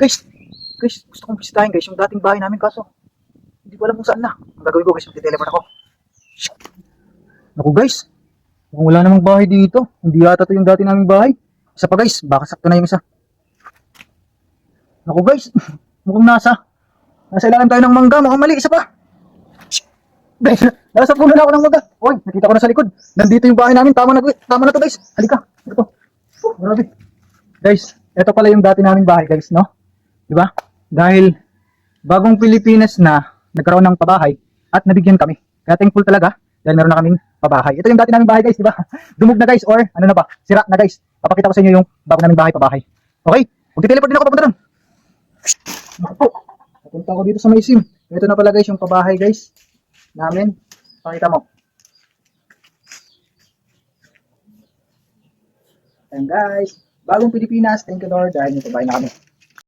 Guys, guys, gusto kong bisitahin guys yung dating bahay namin kaso hindi ko alam kung saan na. Ang gagawin ko guys, magte-teleport ako. Naku guys, mukhang wala namang bahay dito. Hindi yata ito yung dati naming bahay. Isa pa guys, baka sakto na yung isa. Naku guys, mukhang nasa ilalim tayo ng mangga. Mukhang mali, isa pa. Guys, nasa puno na ako ng mangga. Uy, nakita ko na sa likod. Nandito yung bahay namin. Tama na to guys. Halika. Ito. Oh, grabe. Guys, ito pala yung dati naming bahay guys, no? Diba? Dahil bagong Pilipinas na nagkaroon ng pabahay at nabigyan kami. Kaya thankful talaga dahil meron na kaming pabahay. Ito yung dati naming bahay guys, diba? Dumog na guys or ano na ba? Sira na guys. Papakita ko sa inyo yung bago naming bahay, pabahay. Okay? Magti-teleport din ako papunta doon. Papunta ako dito sa may sim. Ito na pala guys yung pabahay guys namin. Pakita mo. Ayan guys. Bagong Pilipinas. Thank you Lord dahil may pabahay na kami.